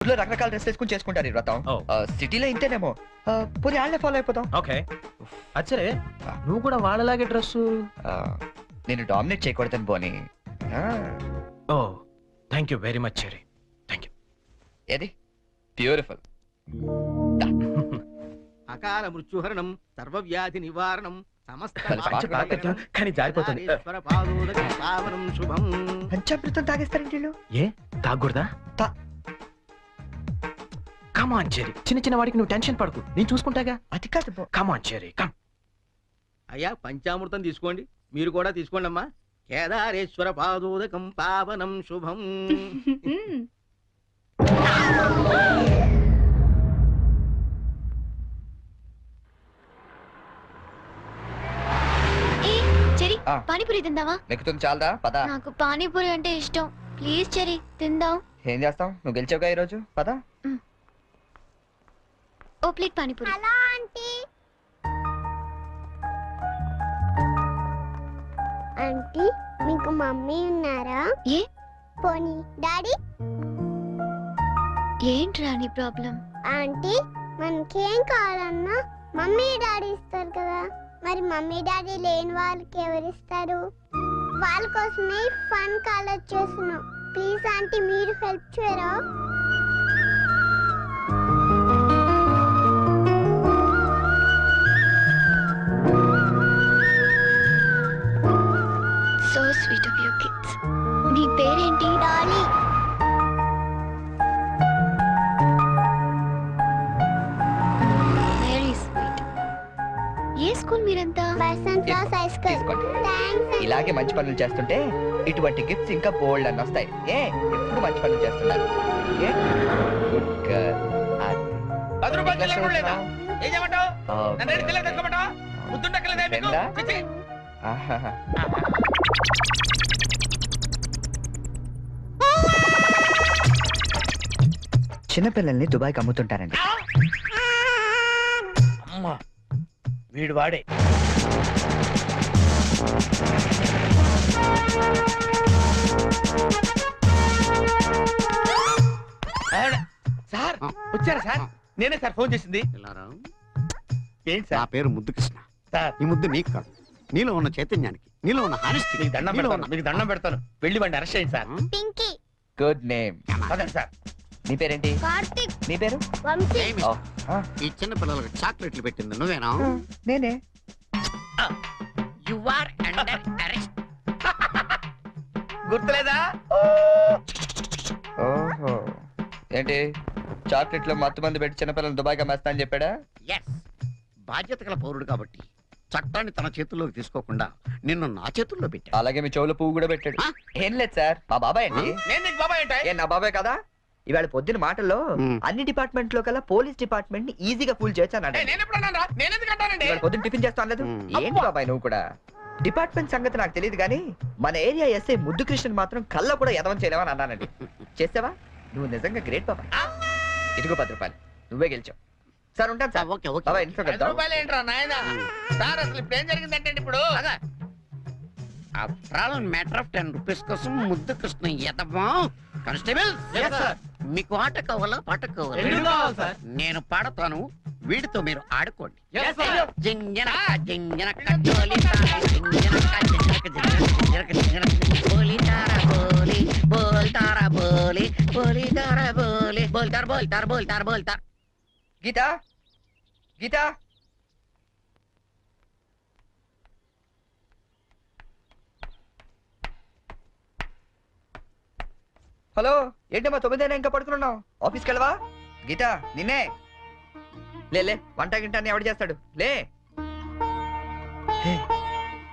ఊర్లో రకరకాల డ్రెస్ వేసుకుని చేసుకుంటారు ఈ వ్రతం. ఓ. సిటీలో ఇంతేనేమో. పోనీ వాళ్ళే ఫాలో అయిపోతాం. ఓకే అచ్చరే నువ్వు కూడా వాళ్ళలాగే డ్రెస్సు. నేను డామినేట్ చేయకూడదని పోనీ. Oh thank you very much Cherry. Thank you. ఏది బ్యూటిఫుల్. అకాల మృత్యుహరణం సర్వవ్యాధి నివారణం సమస్త కానీ జారిపోతుంది. పావనం శుభం. పంచామృతం తాగేస్తారండి వీళ్ళు. ఏ తాగకూడదా? కమాన్ చెరీ, చిన్న చిన్న వాడికి నువ్వు టెన్షన్ పడకు, నేను చూసుకుంటాగా. అది కాదు. కమాన్ చెరీ కమ్. అయ్యా పంచామృతం తీసుకోండి, మీరు కూడా తీసుకోండి అమ్మా. కేదారేశ్వర పాదోదకం పావనం శుభం. పానీపూరి తిందావా? నెక్కుతుంది చాలదా? పద. నాకు పానీపూరి అంటే ఇష్టం. ప్లీజ్ చెరి తిందాం. ఏం చేస్తాం, నువ్వు గెలిచావుగా ఈరోజు. పద. ఓ plate panipuri. Hello aunty. Aunty మీకు మమ్మీ ఉన్నారా? ఏ పోనీ డాడీ? ఏంట్రా నీ ప్రాబ్లం? ఆంటీ మనకేం కావాలన్నా మమ్మీ డాడీ ఇస్తారు కదా, మరి మమ్మీ డాడీ లేని వాళ్ళకి ఎవరిస్తారు? వాళ్ళ కోసమే ఫన్ కాలేజ్ చేస్తున్నాం. ప్లీజ్ ఆంటీ మీరు హెల్ప్ చేయరా? So sweet of your kids. నీ పేరేంటి? డాలీ. Very sweet. ఏ స్కూల్ మీరంతా? Basant class high school. తీసుకోండి. థాంక్స్. ఇలాగే మంచి పనులు చేస్తుంటే ఇటువంటి గిఫ్ట్స్ ఇంకా బోల్డ్ అని వస్తాయి. ఎప్పుడు మంచి పనులు చేస్తున్నారు. Good girl. 10 రూపాయలు చిల్లర లేదా? ఏం చేయమంటావు? నన్ను ఏడు చిల్లర తెచ్చుకోమంటావా? బుద్ధుండక్కలేదా మీకు? రెండా? చిచ్చి. చిన్నపిల్లల్ని దుబాయ్కి అమ్ముతుంటారండి. అమ్మా వీడు వాడే. సార్ వచ్చారా సార్? నేనే సార్ ఫోన్ చేసింది. ఏంటి నా సార్? పేరు ముద్దు కృష్ణ. సార్ ఈ ముద్దు నీకు కాదు, నీలో ఉన్న చైతన్యానికి, నీలో ఉన్న హానెస్టీ. మీకు దండం పెడతాను, మీకు దండం పెడతాను. వెళ్ళి వాడిని అరెస్ట్ చేయండి సార్. పింకీ. Good name. పదండి సార్. నీ పేరేంటి? కార్తిక్. నీ పేరు? వంశీ. ఓ, ఈ చిన్న పిల్లలకు చాక్లెట్లు పెట్టింది నువ్వేనా? నేనే. You are under arrest. గుర్తులేదా? ఓహో, ఏంటి చాక్లెట్లో మత్తు మంది పెట్టి చిన్నపిల్లలు దుబాయ్కి అమ్మేస్తా అని చెప్పాడా? ఎస్, బాధ్యత గల పౌరుడు కాబట్టి చట్టాన్ని తన చేతుల్లోకి తీసుకోకుండా నిన్ను నా చేతుల్లో పెట్టా. అలాగే మీ చెవులో పువ్వు కూడా పెట్టాడు. ఏం లేదు సార్, మా బాబాయ్ అండి. నేను నీకు బాబాయ్ ఏంటి? ఏ నా బాబాయ్ కదా. ఇవాళ పొద్దున మాటల్లో అన్ని డిపార్ట్మెంట్ లో కల్లా పోలీస్ డిపార్ట్మెంట్ ని ఈజీగా ఫూల్ చేయొచ్చు. నేను ఎప్పుడు అన్నాను రా? నేను ఎందుకు అంటానండి? ఇవాళ పొద్దున టిఫిన్ చేస్తాను లేదు. ఏంటి బాబాయ్ నువ్వు కూడా? డిపార్ట్మెంట్ సంగతి నాకు తెలియదు కానీ మన ఏరియా ఎస్ఐ ముద్దు కృష్ణ మాత్రం కళ్ళ కూడా ఎదవం చేయలేవని అన్నానండి. చేసావా? నువ్వు నిజంగా గ్రేట్ బాబాయ్. ఇదిగో 10 రూపాయలు, నువ్వే గెలిచావు. సార్ ఉంటాను సార్. Okay okay. బాబాయ్ ఇంట్లో 10 కలుద్దాం. రూపాయలు ఏంట్రా నాయన? సార్ అసలు ఇప్పుడు ఏం జరిగిందంటే ఇప్పుడు మ్యాటర్ ఆఫ్ 10 రూపీస్ కోసం ముద్దు కృష్ణ ఎదవా. కానిస్టేబుల్ మీకు ఆట కావాలా పాట రెండు కావాలా? కావాలి సార్. నేను పాడతాను, వీడితో మీరు ఆడుకోండి. Yes, sir. జింజనక జింజనక జోలితార జింజనక జింజనక జింజనక జింజనక బోలితార బోలి బోల్తార బోలి బోలితార బోలి బోల్తార బోల్తార బోల్తార బోల్తార. గీత, గీత, హలో. ఏంటమ్మా 9 అయినా ఇంకా పడుకున్నావు? ఆఫీస్కి వెళ్ళవా? గీత నిన్నే. లే వంట గింట అని ఎవడు చేస్తాడు? లే.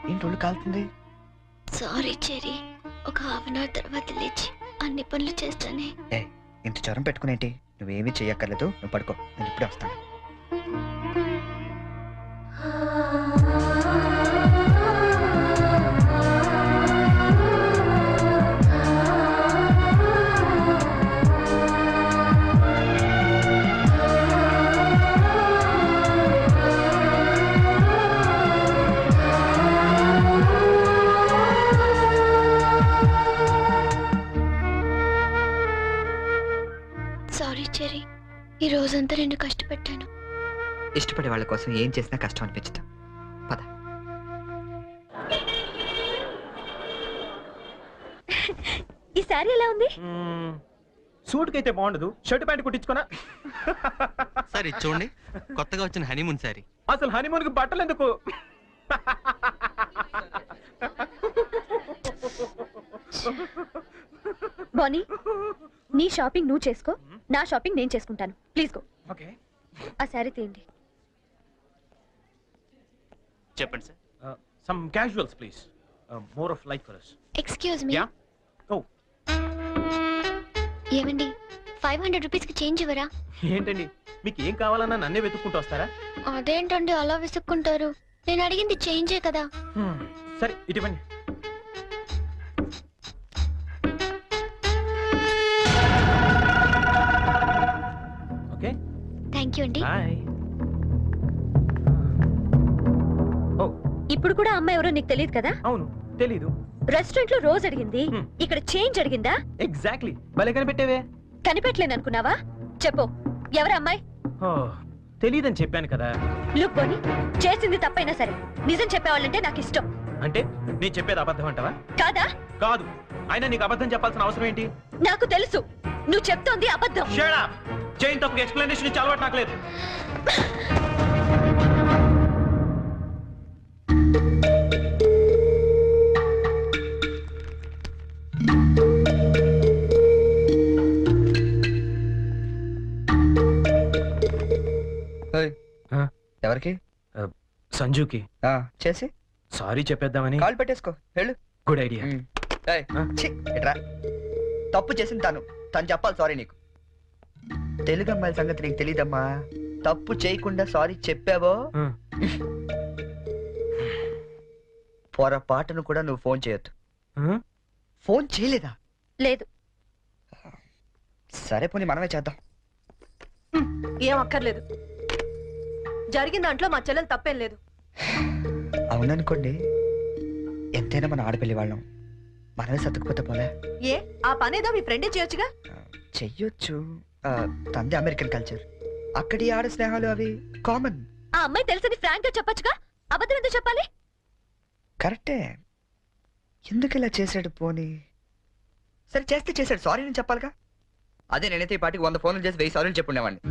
ఏంటి ఒళ్ళు కాలుతుంది? సారీ చెరి, ఒక హాఫ్ అన్ అవర్ తర్వాత లేచి అన్ని పనులు చేస్తానే. ఇంత జ్వరం పెట్టుకునేంటి? నువ్వేమీ చెయ్యక్కర్లేదు, నువ్వు పడుకో, నేను ఇప్పుడే వస్తాను. సారీ చెరి, ఈ రోజంతా నిన్ను కష్టపెట్టాను. ఇష్టపడే వాళ్ళ కోసం ఏం చేసినా కష్టం అనిపించదు. పద. ఈ సారీ ఎలా ఉంది? సూట్ కి అయితే బాగుండదు, షర్ట్ ప్యాంట్ కుట్టించుకోనా? సార్ ఇది చూడండి, కొత్తగా వచ్చిన హనీమూన్ సారీ. అసలు హనీమూన్ కి బట్టలు ఎందుకు? బానీ, నీ షాపింగ్ నువ్వు చేసుకో, నా షాపింగ్ నేను చేసుకుంటాను. Please go. ఓకే, ఆ శారీ తీయండి. చెప్పండి sir. Some casuals please, more of like for us. Excuse me. Yeah. Oh, ఏమండి, 500 రూపీస్ కి చేంజ్ ఇవ్వరా? ఏంటండి మీకు ఏం కావాలన్నా నన్నే వెతుక్కుంటూ వస్తారా? అదేంటండి అలా విసుక్కుంటారు? నేను అడిగింది చేంజే కదా. సరే ఇటువంటి. ఓకే, థ్యాంక్ యూ అండి. బాయ్. ఓ ఇప్పుడు కూడా అమ్మాయి ఎవరో నీకు తెలియదు కదా? అవును, తెలీదు. రెస్టారెంట్ లో రోజు అడిగింది, హ్మ్. ఇక్కడ చేంజ్ అడిగిందా? ఎగ్జాక్ట్లీ, భలే కనిపెట్టేవే. కనిపెట్టలేను అనుకున్నావా? చెప్పు, ఎవరు అమ్మాయి? ఓ, తెలీదని చెప్పాను కదా. లుక్ బోని, చేసింది తప్పైనా సరే నిజం చెప్పేవాళ్ళంటే నాకు ఇష్టం. అంటే నేను చెప్పేది అబద్ధం అంటావా? కాదా? కాదు, అయినా నీకు అబద్ధం చెప్పాల్సిన అవసరం ఏంటి? నాకు తెలుసు నువ్వు చెప్తోంది అబద్ధం. Shut up. చైన్ తప్పక ఎక్స్ప్లెనేషన్ ఇచ్చి అలవాటు నాకు లేదు. ఏయ్, ఆ? ఎవరికి? సంజుకి చేసి సారీ చెప్పేద్దామని. కాల్ పెట్టేసుకో, వెళ్ళు. Good idea. ఏయ్, ఛీ, ఇట్రా. తప్పు చేసింది తను చెప్పాలి సారీ నీకు. తెలుగు అమ్మాయిల సంగతి నీకు తెలీదమ్మా. తప్పు చేయకుండా సారీ చెప్పావో పొరపాటును కూడా నువ్వు ఫోన్ చేయొద్దు. ఫోన్ చేయలేదా? లేదు. సరే పోనీ మనమే చేద్దాం. ఏం అక్కర్లేదు, జరిగిన దాంట్లో మా చెల్లెలు తప్పేం లేదు. అవుననుకోండి, ఎంతైనా మన ఆడపిల్లి వాళ్ళం, మనమే సర్దుకుపోతే పోలే. ఏ ఆ పనేదో మీ ఫ్రెండే చేయొచ్చుగా. చెయ్యొచ్చు. తంది అమెరికన్ కల్చర్, అక్కడి ఆడ స్నేహాలు అవి కామన్. ఆ అమ్మాయి తెలిసింది ఫ్రాంక్ గా చెప్పొచ్చుగా, అబద్ధం ఎందుకు చెప్పాలి? కరెక్టే. ఎందుకు ఇలా చేశాడు పోనీ? సరే చేస్తే చేశాడు, సారీ నేను చెప్పాలిగా. అదే నేనైతే ఈ పాటికి 100 ఫోన్లు చేసి 1000 సారీలు చెప్పుండేవాడిని.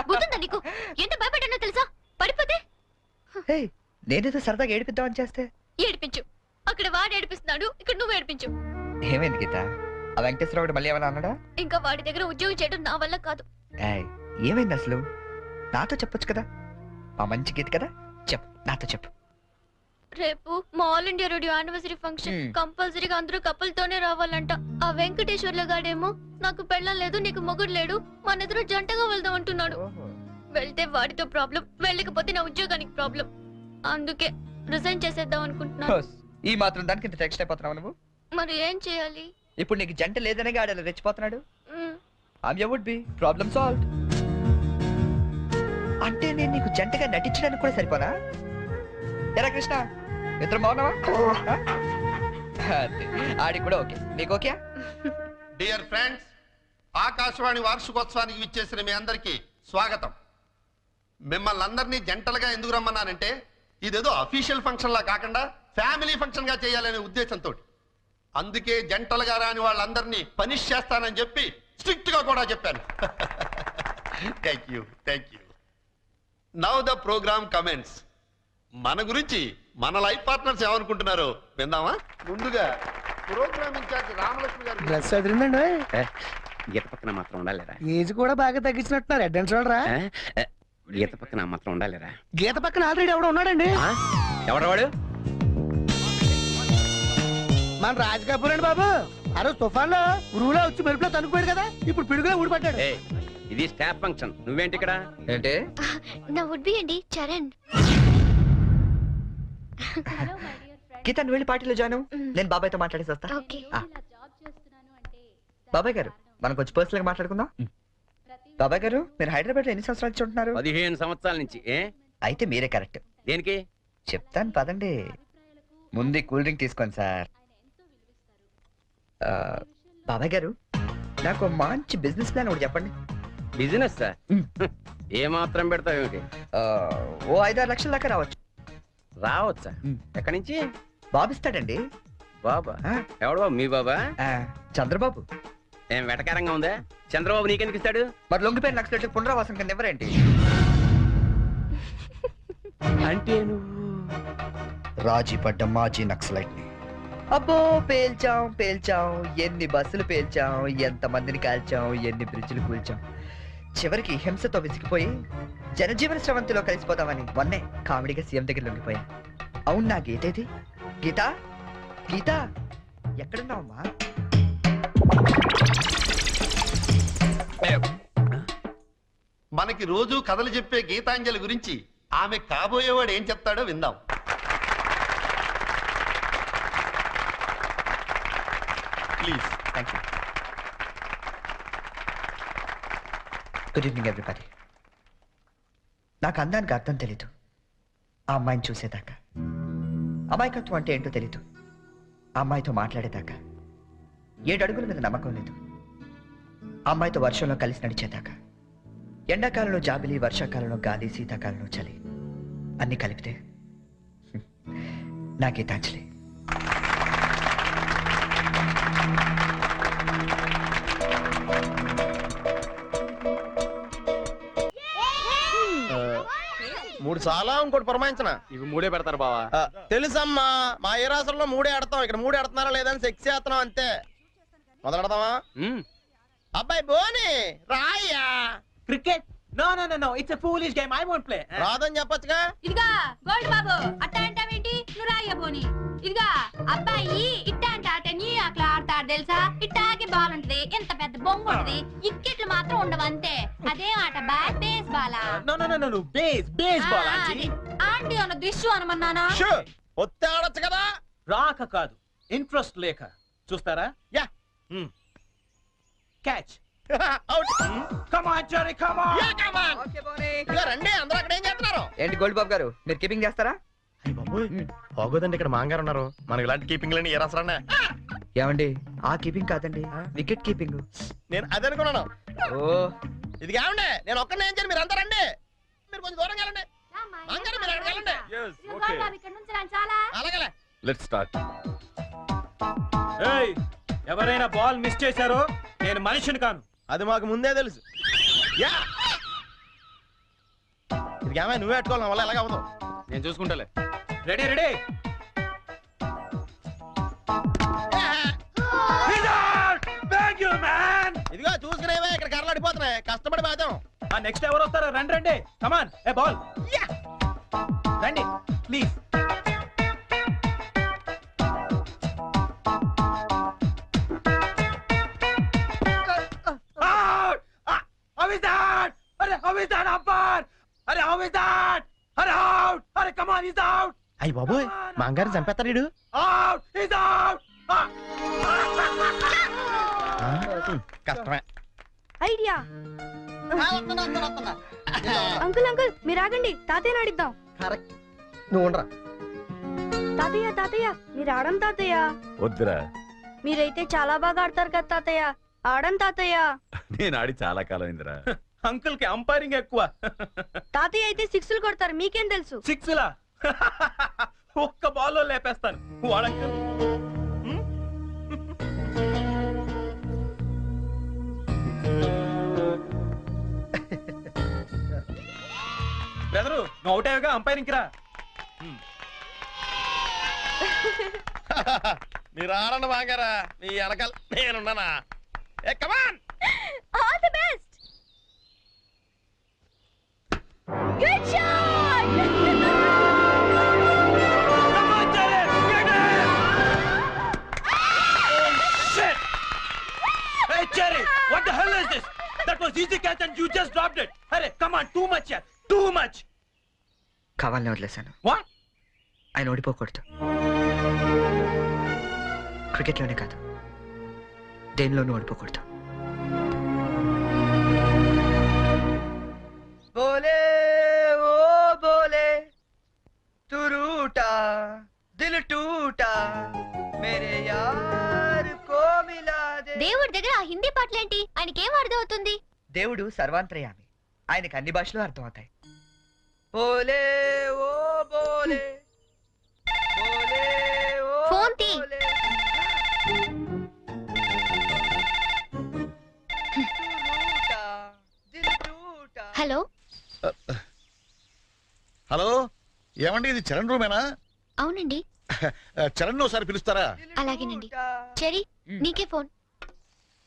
బుద్ధుందా నీకు? ఎంత భయపడ్డానో తెలుసా? పడిపోతే నేనేదో సరదాగా ఏడిపిద్దామని చేస్తే ఏడిపించు. అక్కడ వాడు ఏడిపిస్తున్నాడు, ఇక్కడ నువ్వు ఏడిపించు. ఏమైంది గీత? ఆ వెంకటేశ్వరరావు మళ్ళీ ఏమైనా అన్నాడా? ఇంకా వాడి దగ్గర ఉద్యోగం చేయడం నా వల్ల కాదు. ఏమైంది అసలు? నాతో చెప్పొచ్చు కదా, మా మంచి గీత కదా. చెప్పు, నాతో చెప్పు. రేపు మా all India radio anniversary function. కంపల్సరీగా అందరూ కపుల్తోనే రావాలంట. ఆ వెంకటేశ్వర్ల గాడేమో నాకు పెళ్ళం లేదు, నీకు మొగుడు లేడు, మన ఇద్దరు జంటగా వెళ్దాం అంటున్నాడు. వెళ్తే వాడితో ప్రాబ్లం, వెళ్ళకపోతే నా ఉద్యోగానికి ప్రాబ్లం. అందుకే రిజైన్ చేసేద్దాం అనుకుంటున్నాను. ఈ మాత్రం దానికి ఇంత టెన్షన్ అయిపోతున్నావు నువ్వు? మరి ఏం చేయాలి? ఇప్పుడు నీకు జంట లేదనే గాడలా రెచ్చిపోతున్నాడు. I'm would be problem solved. అంటే నేను నీకు జంటగా నటించడానికి కూడా సరిపోనా? ఎరా కృష్ణ, ఇద్దరు బాగున్నావా? ఆడి కూడా ఓకే, నీకు ఓకే? డియర్ ఫ్రెండ్స్, ఆకాశవాణి వార్షికోత్సవానికి విచ్చేసిన మీ అందరికీ స్వాగతం. మిమ్మల్ని అందరినీ జంటలుగా ఎందుకు రమ్మన్నానంటే, ఇదేదో అఫీషియల్ ఫంక్షన్ లా కాకుండా ఫ్యామిలీ ఫంక్షన్ గా చేయాలనే ఉద్దేశంతో. అందుకే జంటలుగా రాని వాళ్ళందరినీ పనిష్ చేస్తానని చెప్పి స్ట్రిక్ట్ గా కూడా చెప్పాను. Thank you, thank you. Now the programme comments. మన గురించి మన లైఫ్ పార్ట్నర్స్ ఏమనుకుంటున్నారో విందామా? ముందుగా ప్రోగ్రామ్ ఇన్ఛార్జ్ రామలక్ష్మి గారు. డ్రెస్ అదిరిందండి. గీత పక్కన మాత్రం ఉండాలిరా. ఏజ్ కూడా బాగా తగ్గించినట్టున్నారు. అడ్వాన్స్ చూడరా. గీత పక్కన మాత్రం ఉండాలిరా. గీత పక్కన ఆల్రెడీ ఎవడో ఉన్నాడండి. ఎవడవాడు? మన రాజ్ కపూర్ అండి బాబు. ఆ రోజు తుఫాన్ లో ఉరువులో వచ్చి మెరుపులో తనుకుపోయాడు కదా, ఇప్పుడు పిడుగులో ఊడిపడ్డాడు. ఇది స్టాఫ్ ఫంక్షన్, నువ్వేంటి ఇక్కడ? ఏంటి? నా వుడ్ బి అండి, చరణ్. గీత నువ్వు వెళ్ళి పార్టీలో జాయిన్ అవ్వు. నేను బాబాయ్తో మాట్లాడేసి వస్తా. ఓకే. బాబాయ్ గారు, మనం కొంచెం పర్సనల్ గా మాట్లాడుకుందాం. బాబాయ్ గారు మీరు హైదరాబాద్ లో ఎన్ని సంవత్సరాలు చూంటున్నారు? 15 సంవత్సరాల నుంచి. ఏ అయితే మీరే కరెక్ట్. దేనికి? చెప్తాను పదండి. ముందు కూల్ డ్రింక్ తీసుకోండి సార్. బాబాయ్ గారు నాకు మంచి బిజినెస్ ప్లాన్ ఒకటి చెప్పండి. Business sir? ఏ మాత్రం పెడతావు ఏమిటి? ఓ 5-6 లక్షల దాకా రావచ్చు. రావచ్చా? ఎక్కడి నుంచి? బాబిస్తాడండి. బాబా? ఆ, ఎవడు బాబు? మీ బాబా? చంద్రబాబు. ఏం వెటకారంగా ఉందా? చంద్రబాబు నీకెందుకు ఇస్తాడు? మరి లొంగిపోయిన నక్సలెట్లకు పునరావాసం కింద ఎవరేంటి? అంటే నువ్వు రాజీ పడ్డ మాజీ నక్సలైట్ ని. అబ్బో పేల్చాం ఎన్ని బస్సులు పేల్చాం, ఎంత మందిని కాల్చాం, ఎన్ని బ్రిడ్జిలు కూల్చాం. చివరికి హింసతో విసిగిపోయి జనజీవన స్రవంతిలో కలిసిపోతామని మొన్నే కామెడీగా సీఎం దగ్గర లొంగిపోయా. అవును, నా గీత ఏది? గీత గీత ఎక్కడున్నావమ్మా? మనకి రోజు కథలు చెప్పే గీతాంజలి గురించి ఆమె కాబోయేవాడు ఏం చెప్తాడో విందాం. Please. Thank you. Good evening everybody. నాకు అందానికి అర్థం తెలీదు ఆ అమ్మాయిని చూసేదాకా. అమాయకత్వం అంటే ఏంటో తెలీదు ఆ అమ్మాయితో మాట్లాడేదాకా. 7 అడుగుల మీద నమ్మకం లేదు ఆ అమ్మాయితో వర్షంలో కలిసి నడిచేదాకా. ఎండాకాలంలో జాబిలి, వర్షాకాలంలో గాలి, శీతాకాలంలో చలి అన్ని కలిపితే నా గీతాంజలి. మూడు చాలా ఇంకోటి పురమాయించిన. ఇవి 3 పెడతారు బావా. తెలుసమ్మా, మా ఏ రాష్ట్రంలో 3 ఆడతాం, ఇక్కడ 3 ఆడుతున్నారా లేదని సెక్స్ చేస్తున్నాం అంతే. మొదలెడదామా? అబ్బాయి బోని రాయ్యా. Cricket? No, it's a foolish game. I won't play. రాదని చెప్పొచ్చుగా. ఇదిగా గోల్డ్ బాబు అట్టా అంటావేంటి? నువ్వు రాయబోని. ఇదిగా అబ్బాయి ఇట్టా అంటే ఆట నీ అట్లా ఆడతాడు తెలుసా? ఇట్టాగే బాల్ ఉంటది, ఎంత పెద్ద బొమ్మ ఉంటది, ఇక్కెట్లు మాత్రం ఉండవు అంతే. అదే ఆట బేస్ బాలా. No, baseball aunty. Aunty అన్న దిష్యు అనమన్నానా? ఒత్తి ఆడొచ్చు కదా. రాక కాదు, ఇంట్రెస్ట్ లేక. చూస్తారా? Yeah. Catch. Out. Come on Jerry, come on. Yeah, come on. ఇదిగో రండి, అందరూ అక్కడ ఏం చేస్తున్నారు? ఏంటి గోల్డ్ బాబు గారు, మీరు కీపింగ్ చేస్తారా? బాగోదండి, ఇక్కడ మాంగారు ఉన్నారు. మనకి ఇలాంటి కీపింగ్ లేని ఏ రాసరా? ఏమండి, ఆ కీపింగ్ కాదండి, వికెట్ కీపింగ్. నేను అదే అనుకున్నాను. ఓ, ఇది కావండి, నేను ఒక్కనే ఏం చేయను, మీరు అందరూ రండి. మీరు కొంచెం దూరం వెళ్ళండి. మాంగారు మీరు అక్కడికి వెళ్ళండి. గోల్డ్ బాబు ఇక్కడ నుంచి రండి చాలా. అలాగే. Let's start. ఏయ్, ఎవరైనా బాల్ మిస్ చేశారో నేను మనిషిని కాను. అది మాకు ముందే తెలుసు. యా. ఇది కామే, నువ్వే పెట్టుకోవాలి, నా వల్ల ఎలాగ అవ్వదు. నేను చూసుకుంటాలే. రెడీ. ఇదిగో చూసుకునేవే, ఇక్కడ కర్రలు అడిపోతున్నాయి, కష్టపడి బాధ్యం. నెక్స్ట్ ఎవరు వస్తారో? రండి. కమాన్, ఏ బాల్. రండి ప్లీజ్. అయ్యి బాబోయ్, మాంగారు చంపేస్తాడు. కష్టమే. ఐడియా. అంకుల్ మీరు ఆగండి, తాతయ్య ఆడిద్దాం. కరెక్ట్, నువ్వు ఉండరా. తాతయ్య మీరు ఆడం తాతయ్య. వద్దురా, మీరైతే చాలా బాగా ఆడతారు కదా తాతయ్య. ఆడం తాతయ్య. నేను ఆడి చాలా కాలం ఇందిరా. అంకుల్ కి అంపైరింగ్ ఎక్కువ. తాతయ్య అయితే 6లు కొడతారు, మీకేం తెలుసు? 6లా? ఒక్క బాల్లో లేపేస్తాను వాడంకుల్. బ్రదరు, నువ్వు అవుట్ అయ్యావుగా, అంపైరింగ్ రా. మీరు ఆడండి మాంగారా, మీ వెనకాల నేనున్నానా. ఏ come on. All the best. Good shot. Hey Jerry, what the hell is this? That was easy catch and you just dropped it. Hey, come on, too much here. Too much. కావాలని వదిలేశాను. What? ఆయన ఓడిపోకూడదు. క్రికెట్లోనే కాదు, దేనిలోనూ ఓడిపోకూడదు. टूटा मेरे यार को मिला दे. దేవుడి దగ్గర ఆ హిందీ పాటలేంటి? ఆయనకేం అర్థం అవుతుంది? దేవుడు సర్వాంతర్యామి, ఆయనకు అన్ని భాషలు అర్థమవుతాయి. బోలే ఓ బోలే బోలే ఓ ఫోన్ తీ. బోలే. టూటా, దిల్ టూటా. హలో, హలో, ఏమండి ఇది చరణ్ రూమేనా? అవునండి. చరణ్ ఒకసారి పిలుస్తారా? అలాగేనండి. చెరీ, నీకే ఫోన్.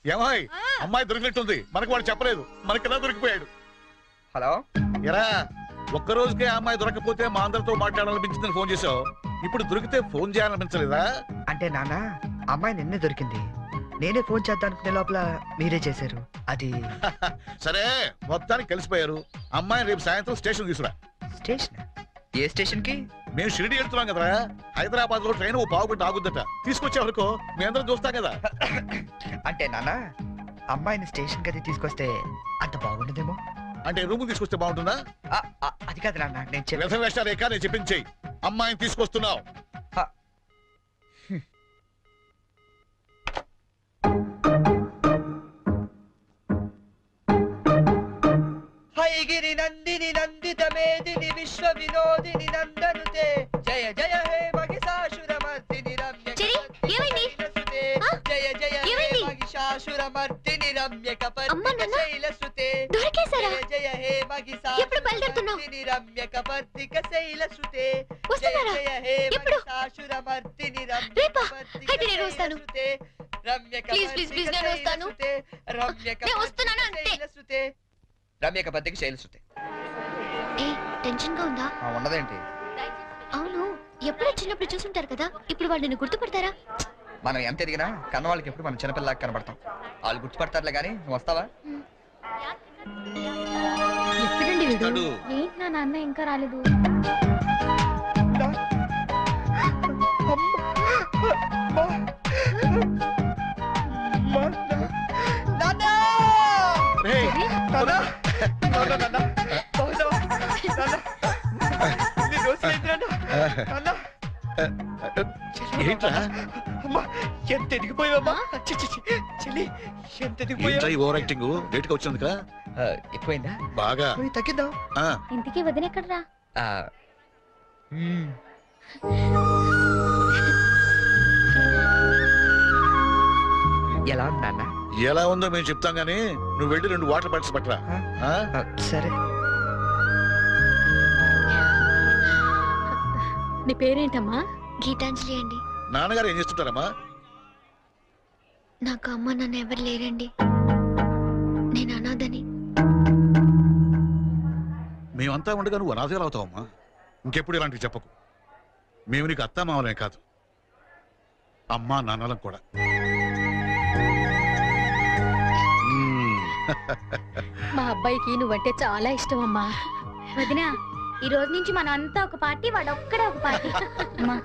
ఏమాయ్, అమ్మాయి దొరికినట్టుంది. మనకు వాడు చెప్పలేదు, మనకి ఎలా దొరికిపోయాడు. హలో, ఎరా ఒక్క రోజుకే ఆ అమ్మాయి దొరకపోతే మా అందరితో మాట్లాడాలనిపించిందని ఫోన్ చేసావు. ఇప్పుడు దొరికితే ఫోన్ చేయాలనిపించలేదా? అంటే నాన్న, అమ్మాయి నిన్నే దొరికింది. నేనే ఫోన్ చేద్దానుకునే లోపల మీరే చేశారు. అది సరే, మొత్తానికి కలిసిపోయారు. అమ్మాయిని రేపు సాయంత్రం స్టేషన్ తీసుకురా. స్టేషన్? ఏ స్టేషన్ కి? మేము షిరిడి వెళ్తున్నాం కదరా. హైదరాబాద్ లో ట్రైన్ ఓ పావుగంట ఆగుద్దట. తీసుకొచ్చే వరకు మీ అందరం చూస్తాం కదా. అంటే నాన్న, అమ్మాయిని స్టేషన్ కది తీసుకొస్తే అంత బాగుండదేమో. అంటే రూమ్ తీసుకొస్తే బాగుంటుందా? అది కాదు నాన్న, నేను వ్యర్థ వేషాలు ఏకా నేను చెప్పించేయి. అమ్మాయిని తీసుకొస్తున్నావు. హైగిరి నందిని నందిత మేదిని విశ్వ వినోదిని నందనుతే జయ జయ హే మహిషాసురమర్దిని రమ్య. చెరీ, ఏమైంది? జయ జయ హే ఏమైంది? మహిషాసురమర్దిని రమ్య అమ్మా, నాన్న, శైలసుతే. దొరికేశారా? జయ జయ హే ఎప్పుడు బయలుదేరుతున్నావు? మహిషాసురమర్దిని రమ్య కపర్దిక శైలసుతే. వస్తున్నారా? జయ జయ హే ఎప్పుడు? మహిషాసురమర్దిని రమ్య రేపా? కపర్దిక అయితే నేను వస్తాను. శైలసుతే. రమ్య ప్లీజ్, ప్లీజ్, ప్లీజ్, నేను వస్తాను. శైలసుతే. రమ్య నేను వస్తున్నాను అంతే. శైలసుతే. రమ్య కపర్దిక శైలసుతే. ఏ, టెన్షన్ గా ఉందా? ఉన్నదేంటి? అవును, ఎప్పుడు చిన్నప్పుడు చూసుంటారు కదా, ఇప్పుడు వాళ్ళు నిన్ను గుర్తుపడతారా? మనం ఎంత ఎదిగినా కన్న వాళ్ళకి ఎప్పుడు మనం చిన్నపిల్లలాగా కనబడతాం. వాళ్ళు గుర్తుపడతారులే కానీ నువ్వు వస్తావా? ఎప్పుడండి వీడు? వస్తాడు. ఏంటి నా నాన్న ఇంకా రాలేదు? రేయ్, ఏంట్రా ఎంత ఎదిగిపోయావమ్మా? చెల్లి, ఎంత ఏంట్రా ఈ ఓవర్ యాక్టింగ్? లేట్ గా వచ్చినందుక? ఎక్కువైందా? బాగా తగ్గిద్దాం. ఇంటికి వదినెక్కడరా? ఎలా ఉంది నాన్న? ఎలా ఉందో మేము చెప్తాం గానీ నువ్వు వెళ్ళి 2 వాటర్ బాటిల్స్ పట్టరా. సరే. నీ పేరేంటమ్మా? గీతాంజలి అండి. నాన్నగారు ఏం చేస్తుంటారమ్మా? నాకు అమ్మ నాన్న ఎవరు లేరండి. నేను అనాథని. మేమంతా ఉండగా నువ్వు అనాథలు అవుతావమ్మా. ఇంకెప్పుడు ఇలాంటివి చెప్పకు. మేము నీకు అత్తా మామలే కాదు, అమ్మా నాన్నలం కూడా. మా అబ్బాయికి నువ్వంటే చాలా ఇష్టం అమ్మా. వదినా, ఈ రోజు నుంచి మనం అంతా ఒక పార్టీ, వాడు ఒక్కడే ఒక పార్టీ. అమ్మా